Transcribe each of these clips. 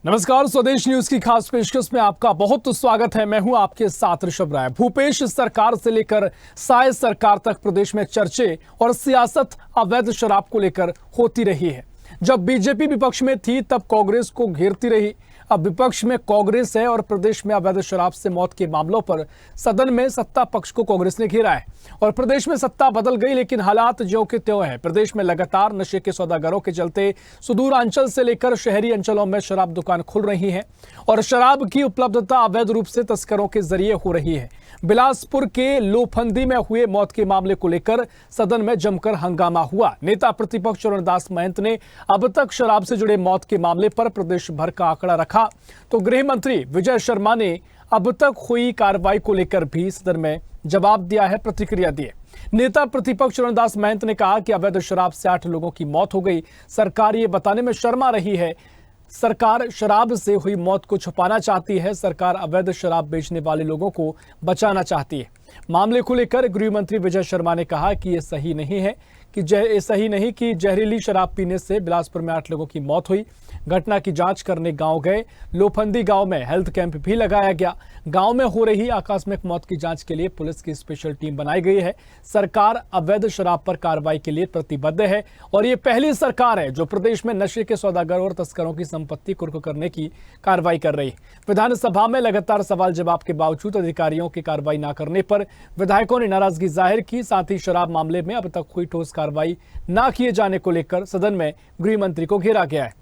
नमस्कार, स्वदेश न्यूज की खास पेशकश में आपका बहुत स्वागत है। मैं हूं आपके साथ ऋषभ राय। भूपेश सरकार से लेकर साय सरकार तक प्रदेश में चर्चे और सियासत अवैध शराब को लेकर होती रही है। जब बीजेपी विपक्ष में थी तब कांग्रेस को घेरती रही। अब विपक्ष में कांग्रेस है और प्रदेश में अवैध शराब से मौत के मामलों पर सदन में सत्ता पक्ष को कांग्रेस ने घेरा है और प्रदेश में सत्ता बदल गई, लेकिन हालात ज्यों के त्यों है। प्रदेश में लगातार नशे के सौदागरों के चलते सुदूरांचल से लेकर शहरी अंचलों में शराब दुकान खुल रही है और शराब की उपलब्धता अवैध रूप से तस्करों के जरिए हो रही है। बिलासपुर के लोफंदी में हुए मौत के मामले को लेकर सदन में जमकर हंगामा हुआ। नेता प्रतिपक्ष चरणदास महंत ने अब तक शराब से जुड़े मौत के मामले पर प्रदेश भर का आंकड़ा रखा, तो गृह मंत्री विजय शर्मा ने अब तक हुई कार्रवाई को लेकर भी सदन में जवाब दिया है, प्रतिक्रिया दी है। नेता प्रतिपक्ष चरणदास महंत ने कहा कि अवैध शराब से 8 लोगों की मौत हो गई। सरकार ये बताने में शर्मा रही है। सरकार शराब से हुई मौत को छुपाना चाहती है। सरकार अवैध शराब बेचने वाले लोगों को बचाना चाहती है। मामले को लेकर गृह मंत्री विजय शर्मा ने कहा कि ये सही नहीं कि जहरीली शराब पीने से बिलासपुर में 8 लोगों की मौत हुई। घटना की जांच करने गांव गए। लोफंदी गांव में हेल्थ कैंप भी लगाया गया। गांव में हो रही आकस्मिक मौत की जांच के लिए पुलिस की स्पेशल टीम बनाई गई है। सरकार अवैध शराब पर कार्रवाई के लिए प्रतिबद्ध है और ये पहली सरकार है जो प्रदेश में नशे के सौदागरों और तस्करों की संपत्ति कुर्क करने की कार्रवाई कर रही है। विधानसभा में लगातार सवाल जवाब के बावजूद अधिकारियों की कार्रवाई न करने पर विधायकों ने नाराजगी जाहिर की। साथ ही शराब मामले में अब तक हुई ठोस कार्रवाई न किए जाने को लेकर सदन में गृह मंत्री को घेरा गया है।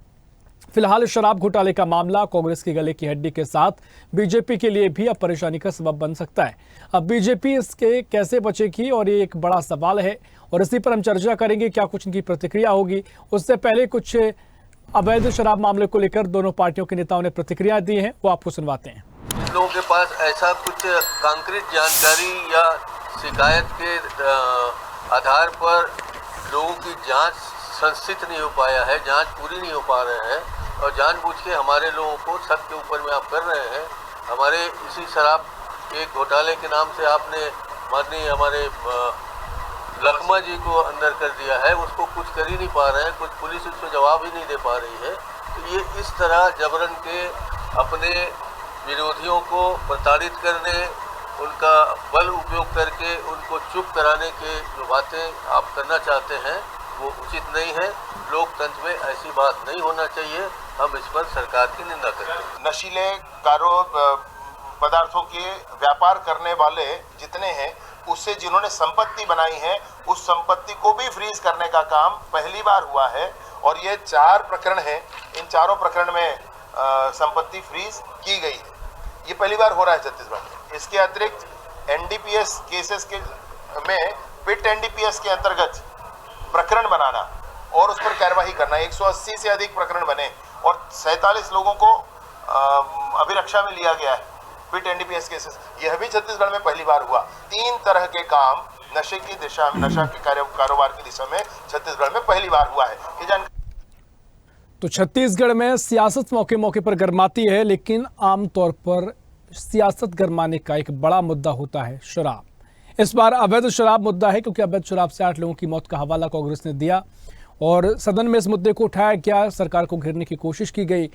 फिलहाल शराब घोटाले का मामला कांग्रेस के गले की हड्डी के साथ बीजेपी के लिए भी अब परेशानी का सबब बन सकता है। अब बीजेपी इसके कैसे बचेगी और ये एक बड़ा सवाल है और इसी पर हम चर्चा करेंगे। क्या कुछ इनकी प्रतिक्रिया होगी, उससे पहले कुछ अवैध शराब मामले को लेकर दोनों पार्टियों के नेताओं ने प्रतिक्रिया दी है, वो आपको सुनवाते हैं। लोगों के पास ऐसा कुछ कंक्रीट जानकारी या शिकायत के आधार पर लोगों की जांच संस्थित नहीं हो पाया है, जांच पूरी नहीं हो पा रहे हैं और जानबूझ के हमारे लोगों को छत के ऊपर में आप कर रहे हैं। हमारे इसी शराब के घोटाले के नाम से आपने माननीय हमारे लखमा जी को अंदर कर दिया है, उसको कुछ कर ही नहीं पा रहे हैं, कुछ पुलिस उसको जवाब ही नहीं दे पा रही है। तो ये इस तरह जबरन के अपने विरोधियों को प्रताड़ित करने, उनका बल उपयोग करके उनको चुप कराने के जो बातें आप करना चाहते हैं वो उचित नहीं है। लोकतंत्र में ऐसी बात नहीं होना चाहिए। हम इस पर सरकार की निंदा करेंगे। नशीले पदार्थों के व्यापार करने वाले जितने हैं, उससे जिन्होंने संपत्ति बनाई है, उस संपत्ति को भी फ्रीज करने का काम पहली बार हुआ है और ये 4 प्रकरण हैं। इन चारों प्रकरण में संपत्ति फ्रीज की गई है। ये पहली बार हो रहा है छत्तीसगढ़ में। इसके अतिरिक्त एनडीपीएस केसेस के में पिट एनडीपीएस के अंतर्गत प्रकरण बनाना और उस पर कार्रवाई करना, 180 से अधिक प्रकरण बने और 47 लोगों को अभिरक्षा में लिया गया है पिट एनडीपीएस केसेस। यह भी छत्तीसगढ़ में पहली बार हुआ। 3 तरह के काम नशे की दिशा में, नशा के कारोबार की दिशा में छत्तीसगढ़ में पहली बार हुआ है। ये जानकारी तो छत्तीसगढ़ में सियासत मौके मौके पर गरमाती है, लेकिन आमतौर पर सियासत गरमाने का एक बड़ा मुद्दा होता है शराब। इस बार अवैध शराब मुद्दा है क्योंकि अवैध शराब से 8 लोगों की मौत का हवाला कांग्रेस ने दिया और सदन में इस मुद्दे को उठाया गया। सरकार को घेरने की कोशिश की गई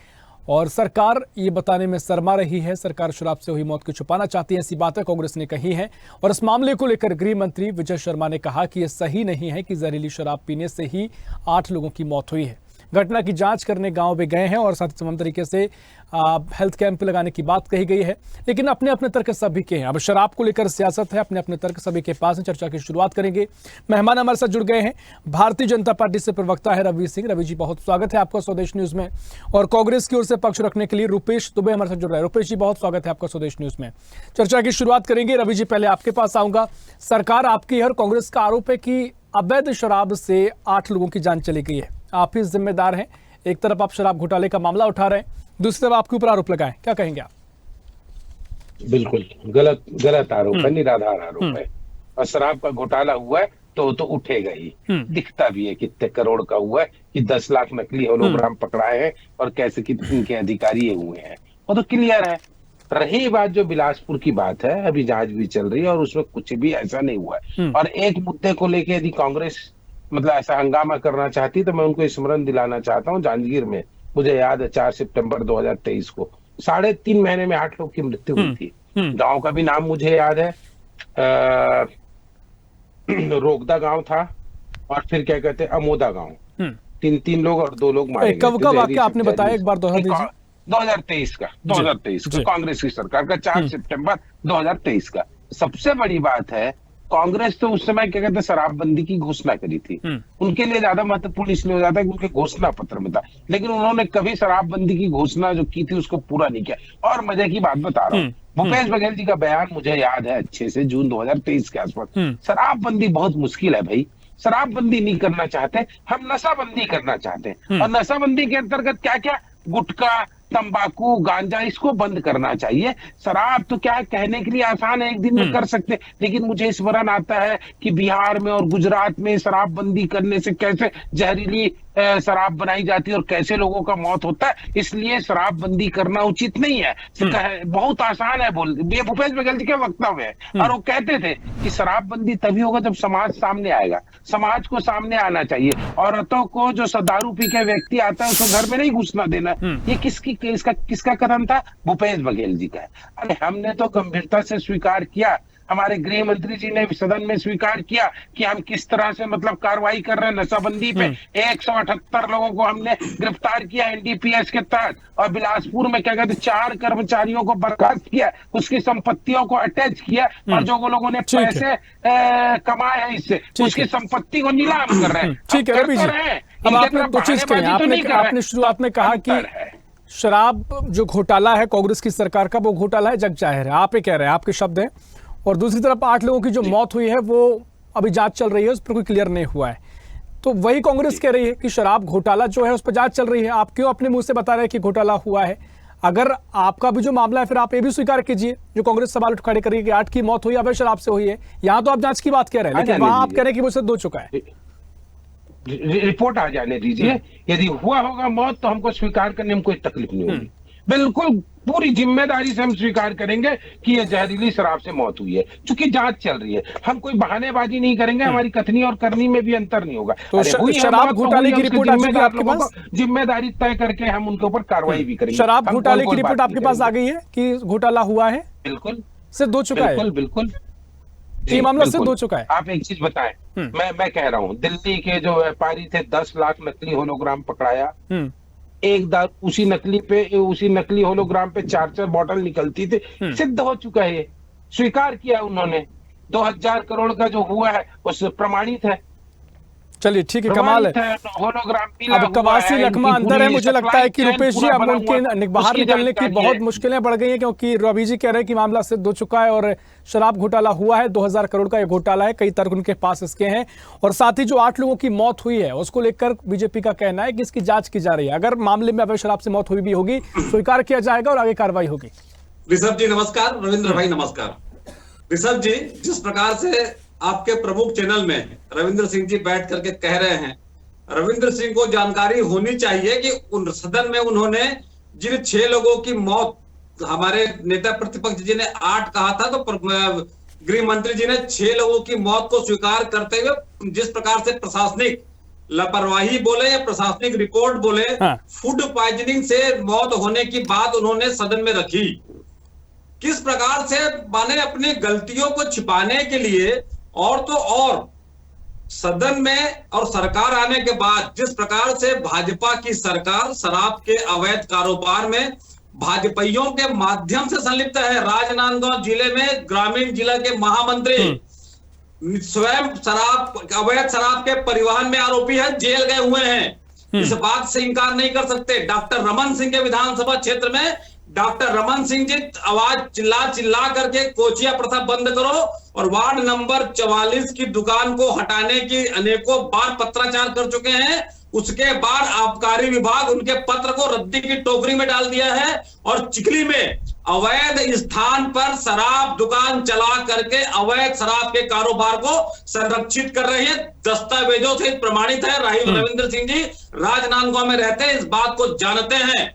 और सरकार ये बताने में शर्मा रही है। सरकार शराब से हुई मौत को छुपाना चाहती है, ऐसी बातें कांग्रेस ने कही है। और इस मामले को लेकर गृह मंत्री विजय शर्मा ने कहा कि यह सही नहीं है कि जहरीली शराब पीने से ही 8 लोगों की मौत हुई है। घटना की जांच करने गांव में गए हैं और साथ ही तमाम तरीके से हेल्थ कैंप लगाने की बात कही गई है, लेकिन अपने अपने तर्क सभी के हैं। अब शराब को लेकर सियासत है, अपने अपने तर्क सभी के पास है। चर्चा की शुरुआत करेंगे। मेहमान हमारे साथ जुड़ गए हैं। भारतीय जनता पार्टी से प्रवक्ता है रवि सिंह। रवि जी, बहुत स्वागत है आपका स्वदेश न्यूज में। और कांग्रेस की ओर से पक्ष रखने के लिए रुपेश दुबे हमारे साथ जुड़ रहे हैं। रुपेश जी, बहुत स्वागत है आपका स्वदेश न्यूज में। चर्चा की शुरुआत करेंगे। रवि जी, पहले आपके पास आऊंगा। सरकार आपकी और कांग्रेस का आरोप है कि अवैध शराब से 8 लोगों की जान चली गई है। आप ही जिम्मेदार हैं। एक तरफ आप शराब घोटाले का मामला उठा रहे हैं, दूसरी तरफ आपके ऊपर आरोप लगाए, क्या कहेंगे आप? बिल्कुल गलत आरोप है, निराधार आरोप है। और शराब का घोटाला हुआ है तो उठेगा ही। दिखता भी है कितने करोड़ का हुआ है कि 10 लाख नकली होलोग्राम पकड़ाए हैं और कैसे कितने के अधिकारी हुए हैं, वो तो क्लियर है। रही बात जो बिलासपुर की बात है, अभी जांच भी चल रही है और उसमें कुछ भी ऐसा नहीं हुआ है। और एक मुद्दे को लेके यदि कांग्रेस मतलब ऐसा हंगामा करना चाहती तो मैं उनको स्मरण दिलाना चाहता हूँ, जांजगीर में मुझे याद है 4 सितंबर 2023 को 3.5 महीने में 8 लोग की मृत्यु हुई थी। गांव का भी नाम मुझे याद है, रोगदा गांव था और फिर क्या कहते हैं अमोदा गांव। 3 लोग और 2 लोग मारे गए। कब का वाकया आपने बताया, एक बार दोहरा दीजिए। 2023 का कांग्रेस की सरकार का 4 सितंबर 2023 का। सबसे बड़ी बात है, कांग्रेस तो उस समय क्या कहते हैं शराबबंदी की घोषणा करी थी। उनके लिए ज्यादा महत्वपूर्ण इसलिए हो जाता है कि उनके घोषणा पत्र में था, लेकिन उन्होंने कभी शराबबंदी की घोषणा जो की थी उसको पूरा नहीं किया। और मजे की बात बता रहा हूँ, भूपेश बघेल जी का बयान मुझे याद है अच्छे से, जून 2023 के आसपास, शराबबंदी बहुत मुश्किल है भाई, शराबबंदी नहीं करना चाहते, हम नशाबंदी करना चाहते हैं। और नशाबंदी के अंतर्गत क्या क्या, गुटखा, तंबाकू, गांजा, इसको बंद करना चाहिए। शराब तो क्या है, कहने के लिए आसान है, एक दिन में कर सकते, लेकिन मुझे स्मरण आता है कि बिहार में और गुजरात में शराबबंदी करने से कैसे जहरीली शराब बनाई जाती है और कैसे लोगों का मौत होता है। इसलिए शराबबंदी करना उचित नहीं है। बहुत आसान है बोल, ये भूपेश बघेल जी के वक्तव्य है। और वो कहते थे कि शराबबंदी तभी होगा जब समाज सामने आएगा, समाज को सामने आना चाहिए। औरतों को जो दारू पी के व्यक्ति आता है उसको घर में नहीं घुसना देना। ये किसका कथन था? भूपेश बघेल जी का। अरे हमने तो गंभीरता से स्वीकार किया, हमारे गृह मंत्री जी ने सदन में स्वीकार किया कि हम किस तरह से मतलब कार्रवाई कर रहे हैं नशाबंदी पे। 178 लोगों को हमने गिरफ्तार किया एनडीपीएस के तहत, और बिलासपुर में क्या कहते 4 कर्मचारियों को बर्खास्त किया, उसकी संपत्तियों को अटैच किया, और जो लोगों ने पैसे कमाए हैं इससे उसकी संपत्ति को नीलाम कर रहे हैं। ठीक है रवि जी, अब आपने दो चीज कही, आपने शुरुआत में कहा कि शराब जो घोटाला है कांग्रेस की सरकार का, वो घोटाला है जग जाहिर है, आप ये कह रहे हैं, आपके शब्द हैं। और दूसरी तरफ 8 लोगों की जो मौत हुई है वो अभी जांच चल रही है, उस पर कोई क्लियर नहीं हुआ है। तो वही कांग्रेस कह रही है कि शराब घोटाला जो है उस पर जांच चल रही है। आप क्यों अपने मुंह से बता रहे हैं कि घोटाला हुआ है? अगर आपका भी जो मामला है फिर आप ये भी स्वीकार कीजिए, जो कांग्रेस सवाल खड़े करिए कि 8 की मौत हुई अवैध शराब से हुई है। यहाँ तो आप जांच की बात कह रहे हैं, लेकिन वहां आप कह रहे हैं कि मुझसे हो चुका है। रिपोर्ट आ जाने दीजिए, यदि हुआ होगा मौत तो हमको स्वीकार करने में कोई तकलीफ नहीं होगी। बिल्कुल पूरी जिम्मेदारी से हम स्वीकार करेंगे कि ये जहरीली शराब से मौत हुई है, क्योंकि जांच चल रही है। हम कोई बहानेबाजी नहीं करेंगे, हमारी कथनी और करनी में भी अंतर नहीं होगा। तो शराब घोटाले की रिपोर्ट आ चुकी है आपके पास, जिम्मेदारी तय करके हम उनके ऊपर कार्रवाई भी करेंगे। शराब घोटाले की रिपोर्ट आपके पास आ गई है कि घोटाला हुआ है? बिल्कुल सिद्ध हो चुका है, बिल्कुल ये मामला सिद्ध हो चुका है। आप एक चीज बताएं, मैं कह रहा हूँ, दिल्ली के जो व्यापारी थे 10 लाख नकली होलोग्राम पकड़ाया। उसी नकली होलोग्राम पे 4 बॉटल निकलती थी। सिद्ध हो चुका है, स्वीकार किया उन्होंने। 2000 करोड़ का जो हुआ है उस प्रमाणित है। चलिए ठीक है, कमाल है। अब 81 लकमा अंदर है। मुझे लगता है कि रुपेश जी अब उनके बाहर निकलने की बहुत मुश्किलें बढ़ गई हैं, क्योंकि रवि जी कह रहे हैं कि मामला सिद्ध हो चुका है और शराब घोटाला हुआ है। 2000 करोड़ का ये घोटाला है, कई तर्क उनके पास इसके हैं। और साथ ही जो 8 लोगों की मौत हुई है उसको लेकर बीजेपी का कहना है कि इसकी जांच की जा रही है। अगर मामले में अवैध शराब से मौत हुई भी होगी, स्वीकार किया जाएगा और आगे कार्रवाई होगी। ऋषभ जी नमस्कार, रविंद्र भाई नमस्कार। ऋषभ जी, जिस प्रकार से आपके प्रमुख चैनल में रविंद्र सिंह जी बैठ करके कह रहे हैं, रविंद्र सिंह को जानकारी होनी चाहिए कि उन सदन में उन्होंने जिन 6 लोगों की मौत, हमारे नेता प्रतिपक्ष जी ने 8 कहा था, तो गृह मंत्री जी ने 6 लोगों की मौत को स्वीकार करते हुए जिस प्रकार से प्रशासनिक लापरवाही बोले या प्रशासनिक रिपोर्ट बोले, फूड पॉइजनिंग से मौत होने की बात उन्होंने सदन में रखी। किस प्रकार से माने अपनी गलतियों को छिपाने के लिए, और तो और सदन में और सरकार आने के बाद जिस प्रकार से भाजपा की सरकार शराब के अवैध कारोबार में भाजपाइयों के माध्यम से संलिप्त है। राजनांदगांव जिले में ग्रामीण जिला के महामंत्री स्वयं अवैध शराब के परिवहन में आरोपी है, जेल गए हुए हैं। इस बात से इंकार नहीं कर सकते। डॉक्टर रमन सिंह के विधानसभा क्षेत्र में डॉक्टर रमन सिंह जी आवाज चिल्ला करके कोचिया प्रथा बंद करो और वार्ड नंबर 44 की दुकान को हटाने की अनेकों बार पत्राचार कर चुके हैं। उसके बाद आबकारी विभाग उनके पत्र को रद्दी की टोकरी में डाल दिया है और चिखली में अवैध स्थान पर शराब दुकान चला करके अवैध शराब के कारोबार को संरक्षित कर रहे हैं। दस्तावेजों से प्रमाणित है। रविंद्र सिंह जी राजनांदगांव में रहते हैं, इस बात को जानते हैं।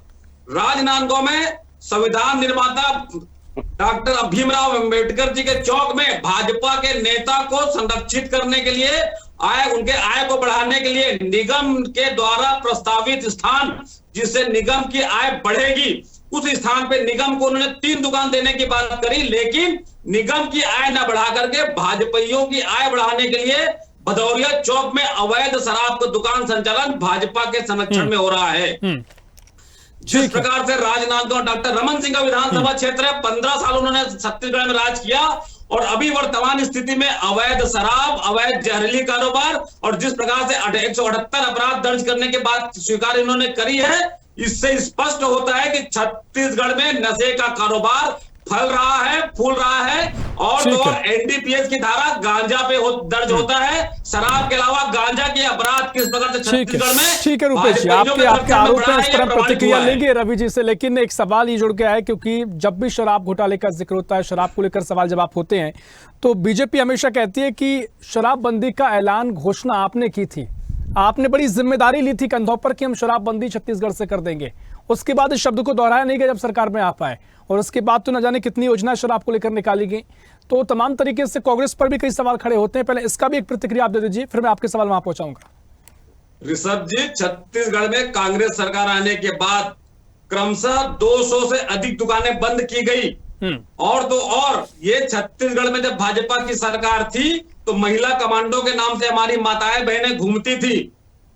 राजनांदगांव में संविधान निर्माता डॉक्टर भीमराव अंबेडकर जी के चौक में भाजपा के नेता को संरक्षित करने के लिए आय, उनके आय को बढ़ाने के लिए निगम के द्वारा प्रस्तावित स्थान जिससे निगम की आय बढ़ेगी, उस स्थान पे निगम को उन्होंने 3 दुकान देने की बात करी, लेकिन निगम की आय न बढ़ा करके भाजपाइयों की आय बढ़ाने के लिए भदौरिया चौक में अवैध शराब का दुकान संचालन भाजपा के संरक्षण में हो रहा है। जिस प्रकार से राजनांदगांव डॉक्टर रमन सिंह का विधानसभा क्षेत्र है, 15 साल उन्होंने छत्तीसगढ़ में राज किया और अभी वर्तमान स्थिति में अवैध शराब, अवैध जहरीली कारोबार और जिस प्रकार से 178 अपराध दर्ज करने के बाद स्वीकार इन्होंने करी है, इससे स्पष्ट होता है कि छत्तीसगढ़ में नशे का कारोबार फल रहा है, फूल रहा है। और तो और एनडीपीएस की धारा गांजा पे दर्ज होता है, शराब के अलावा गांजा के अपराध किस प्रकार से छत्तीसगढ़ में। ठीक है रूपेश जी, आपके आरोप है, इस पर प्रतिक्रिया लेंगे रवि जी से, लेकिन एक सवाल ये जुड़ गया है क्योंकि जब भी शराब घोटाले का जिक्र होता है, शराब को लेकर सवाल जवाब होते हैं, तो बीजेपी हमेशा कहती है कि शराबबंदी का ऐलान, घोषणा आपने की थी, आपने बड़ी जिम्मेदारी ली थी कंधों पर कि हम शराबबंदी छत्तीसगढ़ से कर देंगे। उसके बाद इस शब्द को दोहराया नहीं गया जब सरकार में आ पाए, और उसके बाद तो न जाने कितनी योजना शराब को लेकर निकाली गई। तो तमाम तरीके से कांग्रेस पर भी कई सवाल खड़े होते हैं। पहले इसका भी एक प्रतिक्रिया आप दे दीजिए, फिर मैं आपके सवाल वहां पहुंचाऊंगा। ऋषभ जी, छत्तीसगढ़ में कांग्रेस सरकार आने के बाद क्रमशः 200 से अधिक दुकानें बंद की गई। और तो और ये छत्तीसगढ़ में जब भाजपा की सरकार थी तो महिला कमांडो के नाम से हमारी माताएं बहनें घूमती थी।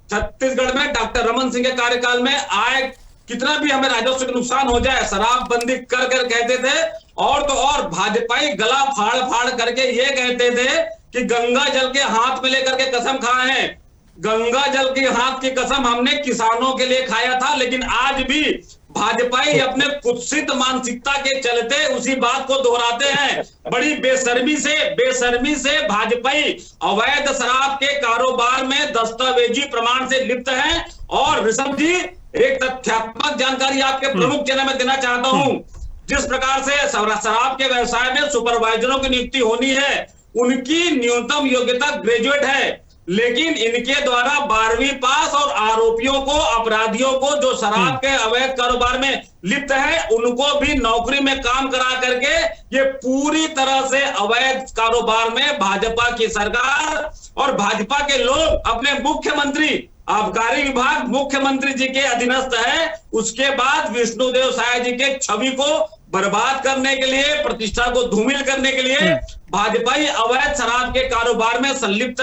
छत्तीसगढ़ में डॉक्टर रमन सिंह के कार्यकाल में आय कितना भी हमें राजस्व का नुकसान हो जाए, शराबबंदी कर कहते थे। और तो और भाजपाई गला फाड़ फाड़ करके ये कहते थे कि गंगा जल के हाथ में लेकर के कसम खाए हैं। गंगा जल के हाथ की कसम हमने किसानों के लिए खाया था, लेकिन आज भी भाजपाई अपने कुत्सित मानसिकता के चलते उसी बात को दोहराते हैं। बड़ी बेशर्मी से भाजपाई अवैध शराब के कारोबार में दस्तावेजी प्रमाण से लिप्त है। और ऋषभ जी, एक तथ्यात्मक जानकारी आपके प्रमुख चैनल में देना चाहता हूं। जिस प्रकार से शराब के व्यवसाय में सुपरवाइजरों की नियुक्ति होनी है, उनकी न्यूनतम योग्यता ग्रेजुएट है, लेकिन इनके द्वारा 12वीं पास और आरोपियों को, अपराधियों को जो शराब के अवैध कारोबार में लिप्त है, उनको भी नौकरी में काम करा करके ये पूरी तरह से अवैध कारोबार में भाजपा की सरकार और भाजपा के लोग अपने मुख्यमंत्री, आबकारी विभाग मुख्यमंत्री जी के अधीनस्थ है, उसके बाद विष्णुदेव साय जी के छवि को बर्बाद करने के लिए, प्रतिष्ठा को धूमिल करने के लिए भाजपाई अवैध शराब के कारोबार में संलिप्त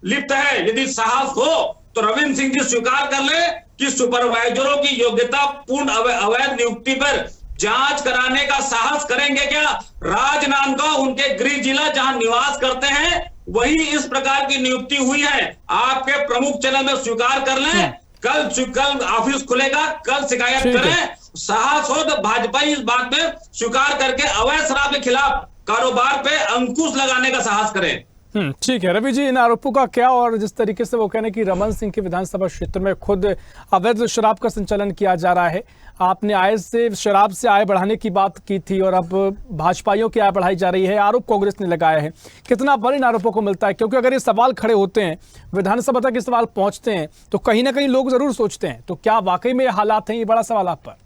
लिप्त है। यदि साहस हो तो रविंद्र सिंह जी स्वीकार कर ले कि सुपरवाइजरों की योग्यता पूर्ण अवैध नियुक्ति पर जांच कराने का साहस करेंगे क्या? राजनांदगांव उनके गृह जिला जहां निवास करते हैं, वही इस प्रकार की नियुक्ति हुई है। आपके प्रमुख चैनल में स्वीकार कर लें, कल ऑफिस खुलेगा, कल शिकायत करें। साहस हो तो भाजपा इस बात में स्वीकार करके अवैध शराब के खिलाफ कारोबार पे अंकुश लगाने का साहस करें। ठीक है रवि जी, इन आरोपों का क्या, और जिस तरीके से वो कहने की रमन सिंह के विधानसभा क्षेत्र में खुद अवैध शराब का संचालन किया जा रहा है, आपने आय से, शराब से आय बढ़ाने की बात की थी और अब भाजपाइयों की आय बढ़ाई जा रही है, आरोप कांग्रेस ने लगाया है। कितना बल इन आरोपों को मिलता है? क्योंकि अगर ये सवाल खड़े होते हैं, विधानसभा तक ये सवाल पहुंचते हैं, तो कहीं ना कहीं लोग जरूर सोचते हैं, तो क्या वाकई में ये हालात हैं? ये बड़ा सवाल आप पर।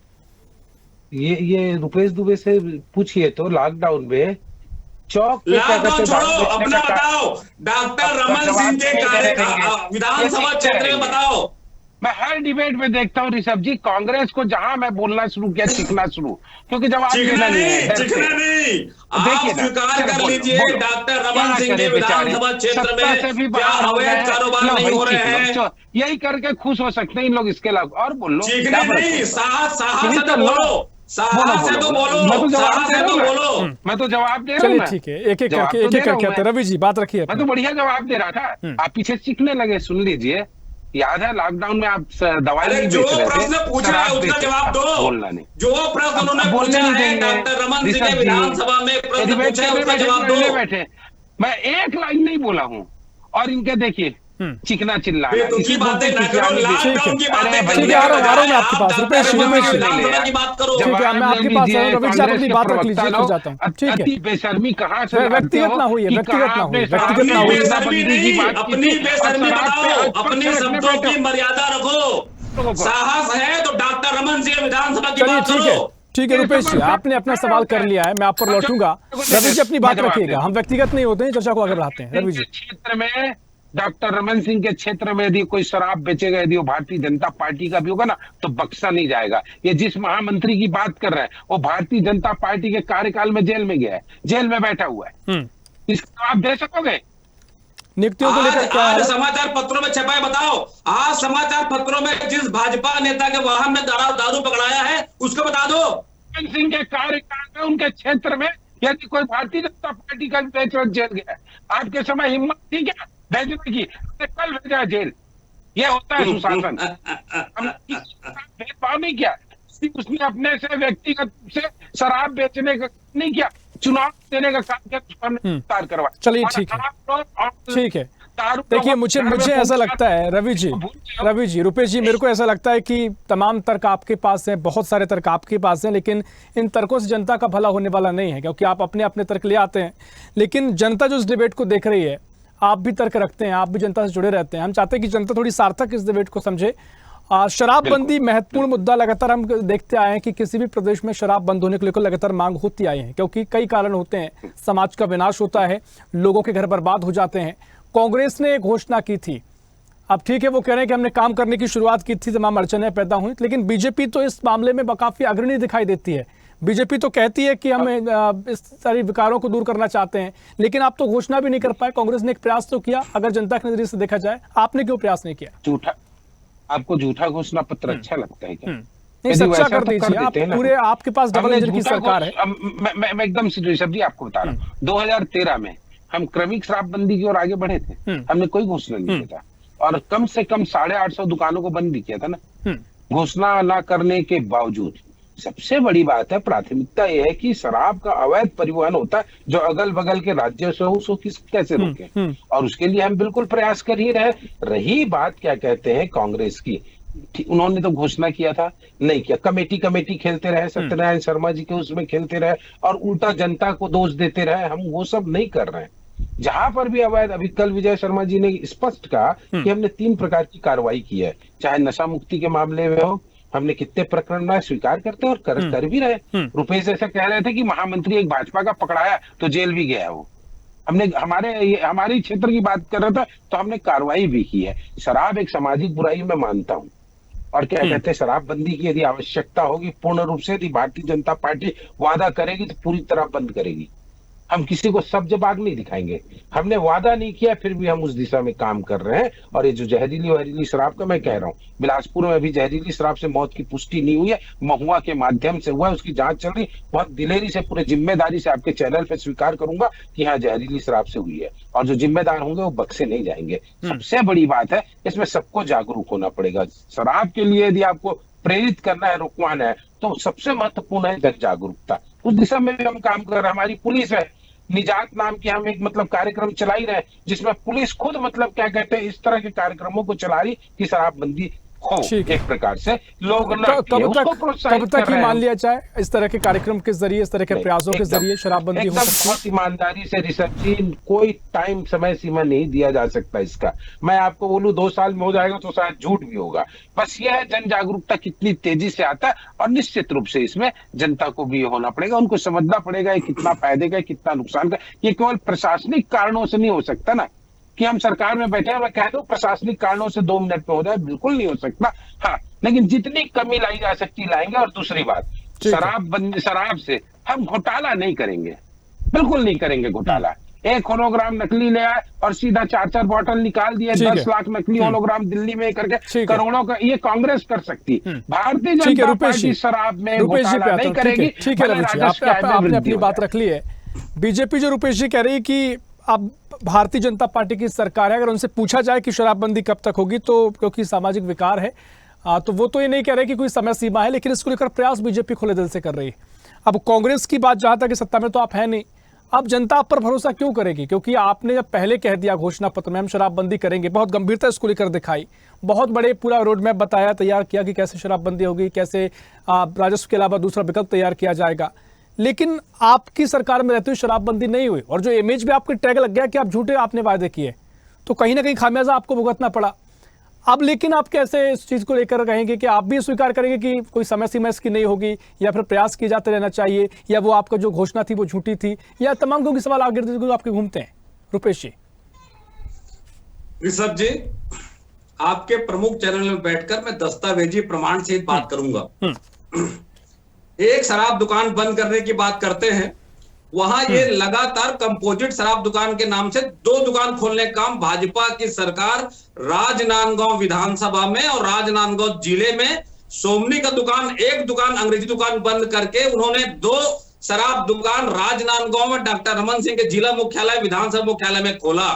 ये रुपेश दुबे से पूछिए तो लॉकडाउन में चौक पे छोड़ो, अपना बताओ, डॉक्टर रमन सिंह के विधानसभा क्षेत्र में बताओ। मैं हर डिबेट में देखता हूँ ऋषभ जी, कांग्रेस को जहां मैं बोलना शुरू किया, चिकना शुरू, क्योंकि जवाब देना नहीं है। आप स्वीकार कर लीजिए, डॉक्टर रमन सिंह के विधानसभा क्षेत्र में क्या अवैध कारोबार नहीं हो रहे हैं? यही करके खुश हो सकते हैं इन लोग, इसके अलावा और बोलो। साहस है तो बोलो, साहस है तो बोलो, मैं तो जवाब दे रहा हूँ। ठीक है, एक एक करके रवि जी बात रखिए। मैं तो बढ़िया जवाब दे रहा था, आप पीछे सीखने लगे। सुन लीजिए, याद है लॉकडाउन में आप दवाई नहीं जो प्रश्न पूछा है उसका जवाब दो। बोलना नहीं, जो प्रश्न उन्होंने पूछा है डॉक्टर रमन सिंह के विधानसभा में प्रश्न पूछा है उसका जवाब दो। बैठे, मैं एक लाइन नहीं बोला हूँ और इनके देखिए चिकना चिल्ला बातें ना करो, लॉकडाउन की बातें ठीक है, आ रहा हूं मैं आपके पास। रुपेश की बात करो, ठीक है, मैं आपके पास रवि जी, आप अपनी बात रख लीजिए, फिर जाता हूं। ठीक है, बेशर्मी कहाँ से? व्यक्तिगत ना हुई, व्यक्तिगत ना हुई, व्यक्तिगत ना हुई। अपनी बेशर्मी बताओ, अपने शब्दों की मर्यादा रखो। साहस है तो डॉक्टर रमन सिंह विधानसभा की बात करो। ठीक है रुपेश जी, आपने अपना सवाल कर लिया है, मैं आप पर लौटूंगा। रवि जी अपनी बात रखिएगा, हम व्यक्तिगत नहीं होते हैं, चर्चा को आगे बढ़ाते हैं। रवि जी, क्षेत्र में डॉक्टर रमन सिंह के क्षेत्र में यदि कोई शराब बेचेगा, यदि वो भारतीय जनता पार्टी का भी होगा ना, तो बख्शा नहीं जाएगा। ये जिस महामंत्री की बात कर रहे हैं वो भारतीय जनता पार्टी के कार्यकाल में जेल में गया है, जेल में बैठा हुआ है। इसका आप दे सकोगे? नियुक्तियों को लेकर क्या आज है? समाचार पत्रों में छपा है, बताओ। आज समाचार पत्रों में जिस भाजपा नेता के वाहन में दारू पकड़ाया है उसको बता दो। रमन सिंह के कार्यकाल में उनके क्षेत्र में यदि कोई भारतीय जनता पार्टी का बेचकर जेल गया है, आपके समय हिम्मत थी क्या भेजने की? कल भेजा जेल। ये होता है सुशासन। हमने भेदभाव नहीं किया, उसने अपने से व्यक्तिगत से शराब बेचने का नहीं किया, चुनाव देने का काम किया, करवा। चलिए ठीक है, ठीक है। देखिए मुझे ऐसा लगता है रवि जी, रुपेश जी, मेरे को ऐसा लगता है कि तमाम तर्क आपके पास हैं, बहुत सारे तर्क आपके पास हैं, लेकिन इन तर्कों से जनता का भला होने वाला नहीं है, क्योंकि आप अपने अपने तर्क ले आते हैं, लेकिन जनता जो इस डिबेट को देख रही है, आप भी तर्क रखते हैं, आप भी जनता से जुड़े रहते हैं। हम चाहते हैं कि जनता थोड़ी सार्थक इस डिबेट को समझे। शराबबंदी महत्वपूर्ण मुद्दा, लगातार हम देखते आए हैं कि किसी भी प्रदेश में शराब बंद होने को लेकर लगातार मांग होती आई है, क्योंकि कई कारण होते हैं। समाज का विनाश होता है, लोगों के घर बर्बाद हो जाते हैं। कांग्रेस ने घोषणा की थी, अब ठीक है वो कह रहे हैं कि हमने काम करने की शुरुआत की थी, तमाम अड़चनें पैदा हुई, लेकिन बीजेपी तो इस मामले में काफी अग्रणी दिखाई देती है। बीजेपी तो कहती है कि हम इस सारी विकारों को दूर करना चाहते हैं, लेकिन आप तो घोषणा भी नहीं कर पाए। कांग्रेस ने एक प्रयास तो किया, अगर जनता के नजरिए से देखा जाए, आपने क्यों प्रयास नहीं किया? झूठा, आपको झूठा घोषणा पत्र अच्छा लगता है क्या? नहीं, सच्चा कर दीजिए आप, पूरे आपके पास डबल इंजन की सरकार है। मैं एकदम सब्जी आपको बता रहा हूँ, 2013 में हम क्रमिक शराबबंदी की ओर आगे बढ़े थे, हमने कोई घोषणा नहीं किया था, और कम से कम 850 दुकानों को बंद भी किया था ना, घोषणा ना करने के बावजूद। सबसे बड़ी बात है, प्राथमिकता यह है कि शराब का अवैध परिवहन होता है जो अगल बगल के राज्यों से हो, उसको कैसे रोके, और उसके लिए हम बिल्कुल प्रयास कर ही रहे। रही बात क्या कहते हैं कांग्रेस की, उन्होंने तो घोषणा किया था, नहीं किया, कमेटी खेलते रहे, सत्यनारायण शर्मा जी के उसमें खेलते रहे और उल्टा जनता को दोष देते रहे। हम वो सब नहीं कर रहे हैं। जहां पर भी अवैध, अभी कल विजय शर्मा जी ने स्पष्ट कहा कि हमने 3 प्रकार की कार्रवाई की है, चाहे नशा मुक्ति के मामले में हो, हमने कितने प्रकरण में स्वीकार करते हैं और कर भी रहे। रुपेश ऐसा कह रहे थे कि महामंत्री एक भाजपा का पकड़ाया तो जेल भी गया वो, हमने हमारे क्षेत्र की बात कर रहा था तो हमने कार्रवाई भी की है। शराब एक सामाजिक बुराई में मानता हूं, और क्या कहते हैं, शराबबंदी की यदि आवश्यकता होगी पूर्ण रूप से, यदि भारतीय जनता पार्टी वादा करेगी तो पूरी तरह बंद करेगी। हम किसी को सब्ज-बाग नहीं दिखाएंगे। हमने वादा नहीं किया, फिर भी हम उस दिशा में काम कर रहे हैं। और ये जो जहरीली शराब का मैं कह रहा हूँ, बिलासपुर में अभी जहरीली शराब से मौत की पुष्टि नहीं हुई है, महुआ के माध्यम से हुआ है, उसकी जांच चल रही। बहुत दिलेरी से, पूरे जिम्मेदारी से आपके चैनल पे स्वीकार करूंगा कि हाँ जहरीली शराब से हुई है, और जो जिम्मेदार होंगे वो बख्शे नहीं जाएंगे। सबसे बड़ी बात है, इसमें सबको जागरूक होना पड़ेगा। शराब के लिए यदि आपको प्रेरित करना है, रुकवाना है, तो सबसे महत्वपूर्ण है जन जागरूकता। उस दिशा में भी हम काम कर रहे हैं। हमारी पुलिस है, निजात नाम की हम एक कार्यक्रम चला ही रहे, जिसमें पुलिस खुद क्या कहते हैं, इस तरह के कार्यक्रमों को चला रही कि शराबबंदी हो, एक प्रकार से लोग कब तक ही मान लिया जाए इस तरह के कार्यक्रम के जरिए, इस तरह के प्रयासों के जरिए शराबबंदी हो सकती है? बहुत ईमानदारी से रिसर्च, कोई टाइम समय सीमा नहीं दिया जा सकता इसका। मैं आपको बोलूं 2 साल में हो जाएगा तो शायद झूठ भी होगा। बस यह है जन जागरूकता कितनी तेजी से आता है, और निश्चित रूप से इसमें जनता को भी होना पड़ेगा, उनको समझना पड़ेगा ये कितना फायदे का, कितना नुकसान का। ये केवल प्रशासनिक कारणों से नहीं हो सकता ना, कि हम सरकार में बैठे हैं, मैं कह दूं प्रशासनिक कारणों से 2 मिनट में हो जाए, बिल्कुल नहीं हो सकता। हाँ, लेकिन जितनी कमी लाई जा सकती लाएंगे। और दूसरी बात, शराब से हम घोटाला नहीं करेंगे, बिल्कुल नहीं करेंगे घोटाला। 1 होलोग्राम नकली ले आए और सीधा 4 बॉटल निकाल दिए, 10 लाख नकली होलोग्राम दिल्ली में करके करोड़ों का, ये कांग्रेस कर सकती। भारतीय जनता पार्टी शराब में घोटाला नहीं करेगी। ठीक है रुपेश जी, आपने अपनी बात रख ली है। बीजेपी जो रुपेश जी कह रही है कि अब भारतीय जनता पार्टी की सरकार है, अगर उनसे पूछा जाए कि शराबबंदी कब तक होगी, तो क्योंकि सामाजिक विकार है, तो वो तो ये नहीं कह रहे कि कोई समय सीमा है, लेकिन इसको लेकर प्रयास बीजेपी खुले दिल से कर रही है। अब कांग्रेस की बात जहां तक, सत्ता में तो आप है नहीं, अब जनता आप पर भरोसा क्यों करेगी? क्योंकि आपने जब पहले कह दिया घोषणा पत्र में हम शराबबंदी करेंगे, बहुत गंभीरता इसको लेकर दिखाई, बहुत बड़े पूरा रोड मैप बताया, तैयार किया कि कैसे शराबबंदी होगी, कैसे राजस्व के अलावा दूसरा विकल्प तैयार किया जाएगा, लेकिन आपकी सरकार में रहते हुए शराबबंदी नहीं हुई, और जो इमेज भी आपके टैग लग गया कि आप झूठे आपने वादे किए, तो कहीं ना कहीं खामियाजा आपको भुगतना पड़ा। अब लेकिन आप कैसे इस चीज को लेकर कहेंगे कि आप भी स्वीकार करेंगे कि कोई समय सीमा इसकी नहीं होगी, या फिर प्रयास किए जाते रहना चाहिए, या वो आपका जो घोषणा थी वो झूठी थी, या तमाम क्योंकि सवाल आगे आपके घूमते हैं? रुपेश जी, ऋषभ जी, आपके प्रमुख चैनल में बैठकर मैं दस्तावेजी प्रमाण से बात करूंगा। एक शराब दुकान बंद करने की बात करते हैं, वहां ये लगातार कंपोजिट शराब दुकान के नाम से 2 दुकान खोलने का काम भाजपा की सरकार राजनांदगांव विधानसभा में और राजनांदगांव जिले में सोमनी का दुकान, एक दुकान अंग्रेजी दुकान बंद करके उन्होंने 2 शराब दुकान राजनांदगांव में डॉक्टर रमन सिंह के जिला मुख्यालय विधानसभा मुख्यालय में खोला।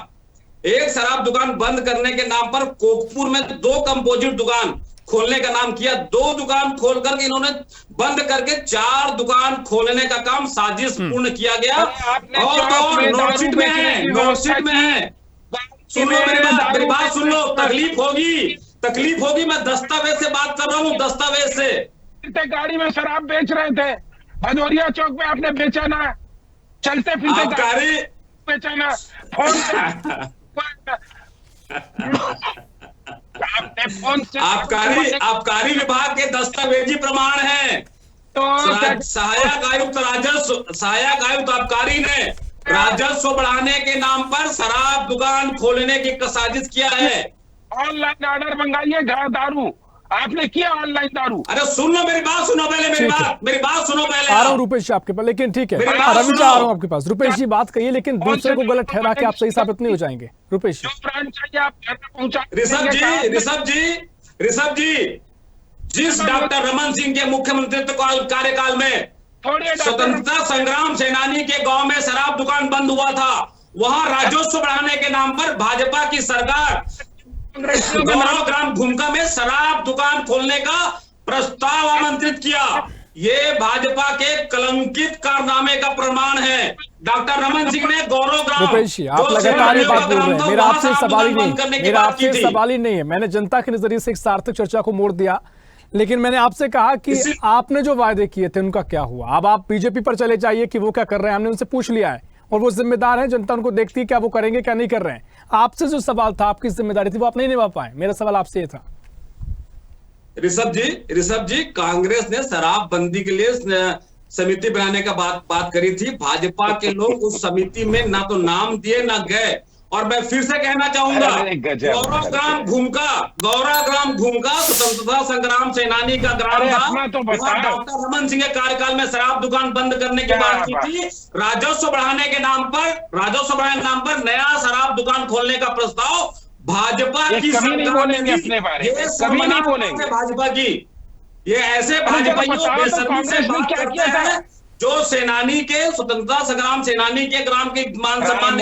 एक शराब दुकान बंद करने के नाम पर कोकपुर में 2 कंपोजिट दुकान खोलने का नाम किया। 2 दुकान खोल करके इन्होंने बंद करके 4 दुकान खोलने का काम साजिश पूर्ण किया गया। और नोटशीट में है, नोटशीट में है। सुन लो मेरी बात सुन लो, तकलीफ होगी। मैं दस्तावेज से बात कर रहा हूँ, दस्तावेज से। गाड़ी में शराब बेच रहे थे, भदौरिया चौक में आपने बेचा ना, चलते फिरते बेचा ना, फोन से आबकारी विभाग के दस्तावेजी प्रमाण है। तो सहायक आयुक्त आबकारी ने राजस्व बढ़ाने के नाम पर शराब दुकान खोलने की साजिश किया है। ऑनलाइन ऑर्डर मंगाइए, घर दारू आपने किया, ऑनलाइन दारू। अरे सुन लो मेरी बात, सुनो पहले मेरी बात सुनो पहले। आ रहा हूँ रूपेश जी आपके पास, लेकिन ठीक है रवि जी आ रहा हूँ आपके पास। रूपेश जी बात कहिए, लेकिन दूसरे को गलत ठहरा के आप सही साबित नहीं हो जाएंगे। रूपेश ऋषभ जी, जिस डॉक्टर रमन सिंह के मुख्यमंत्रित्व कार्यकाल में स्वतंत्रता संग्राम सेनानी के गांव में शराब दुकान बंद हुआ था, वहां राजस्व बढ़ाने के नाम पर भाजपा की सरकार गौरव ग्राम घुमका में शराब दुकान खोलने का प्रस्ताव आमंत्रित किया। ये भाजपा के कलंकित कारनामे का प्रमाण है। डॉक्टर रमन सिंह ने गौरव ग्राम, रूपेश जी आप लगातार ये बात बोल रहे हैं, मेरा आपसे सवाल ही नहीं है। मैंने जनता के नजरिए से एक सार्थक चर्चा को मोड़ दिया, लेकिन मैंने आपसे कहा कि आपने जो वायदे किए थे उनका क्या हुआ। अब आप बीजेपी पर चले जाइए कि वो क्या कर रहे हैं, हमने उनसे पूछ लिया है और वो जिम्मेदार है, जनता उनको देखती है क्या वो करेंगे क्या नहीं कर रहे हैं। आपसे जो सवाल था, आपकी जिम्मेदारी थी, वो आप नहीं निभा पाए। मेरा सवाल आपसे ये था। ऋषभ जी, कांग्रेस ने शराबबंदी के लिए समिति बनाने का बात करी थी। भाजपा के लोग उस समिति में ना तो नाम दिए ना गए। और मैं फिर से कहना चाहूंगा, गौरव ग्राम घूमका स्वतंत्रता संग्राम सेनानी का ग्राम था। डॉक्टर रमन सिंह के कार्यकाल में शराब दुकान बंद करने की बात की थी। राजस्व बढ़ाने के नाम पर नया शराब दुकान खोलने का प्रस्ताव भाजपा की कभी नहीं बोलेंगे अपने बारे में, कभी नहीं बोलेंगे भाजपा की। ये ऐसे भाजपाइयों बेशर्मी से बात करते हैं जो सेनानी के, स्वतंत्रता संग्राम सेनानी के ग्राम के मान सम्मान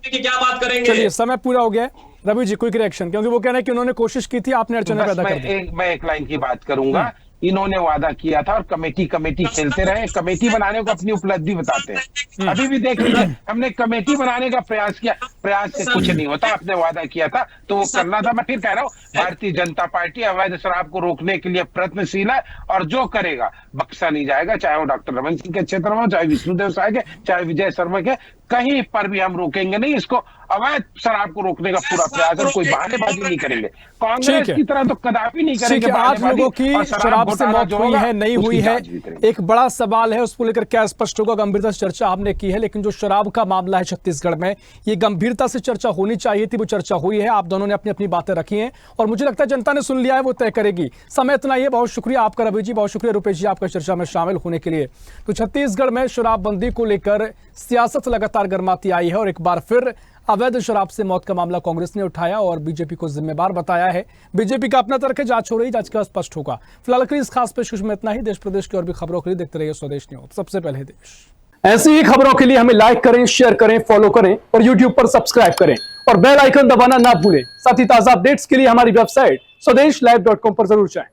की क्या बात करेंगे। चलिए समय पूरा हो गया। रवि जी क्विक रिएक्शन, क्योंकि वो कह रहे हैं कि उन्होंने कोशिश की थी, आपने अड़चनें पैदा कर दी। मैं एक लाइन की बात करूंगा। इन्होंने वादा किया था और कमेटी खेलते रहे। कमेटी बनाने को अपनी उपलब्धि बताते हैं। अभी भी देख लीजिए, हमने कमेटी बनाने का प्रयास किया, प्रयास से कुछ नहीं होता। आपने वादा किया था तो वो करना था। मैं फिर कह रहा हूँ, भारतीय जनता पार्टी अवैध शराब को रोकने के लिए प्रयत्नशील है और जो करेगा बख्शा नहीं जाएगा, चाहे वो डॉक्टर रमन सिंह के क्षेत्र में हो, चाहे विष्णुदेव साय के, चाहे विजय शर्मा के, कहीं पर भी हम रोकेंगे नहीं इसको। अवैध शराब को रोकने का पूरा प्रयास है, कोई बहानेबाजी नहीं करेंगे। कांग्रेस की तरह तो कदापि नहीं करेंगे। 8 लोगों की शराब से मौत हुई है, नहीं हुई है, एक बड़ा सवाल है, उसको लेकर क्या स्पष्ट होगा। गंभीरता से चर्चा आपने की है, लेकिन जो शराब का मामला है छत्तीसगढ़ में, ये गंभीरता से चर्चा होनी चाहिए थी, वो चर्चा हुई है। आप दोनों ने अपनी अपनी बातें रखी हैं और मुझे लगता है जनता ने सुन लिया है, वो तय करेगी। समय इतना ही है। बहुत शुक्रिया आपका रवि जी, बहुत शुक्रिया रूपेश जी आपका चर्चा में शामिल होने के लिए। तो छत्तीसगढ़ में शराबबंदी को लेकर सियासत लगातार गर्माती आई है और एक बार फिर अवैध शराब से मौत का मामला कांग्रेस ने उठाया और बीजेपी को जिम्मेदार बताया है। बीजेपी का अपना तर्क है, जांच हो रही, जांच का स्पष्ट होगा। फिलहाल के इस खास पेशकश में इतना ही। देश प्रदेश की और भी खबरों के लिए देखते रहिए स्वदेश न्यूज, सबसे पहले देश। ऐसी ही खबरों के लिए हमें लाइक करें, शेयर करें, फॉलो करें और यूट्यूब पर सब्सक्राइब करें और बेल आइकन दबाना ना भूलें। साथ ही ताजा अपडेट्स के लिए हमारी वेबसाइट स्वदेशलाइव.com पर जरूर जाएं।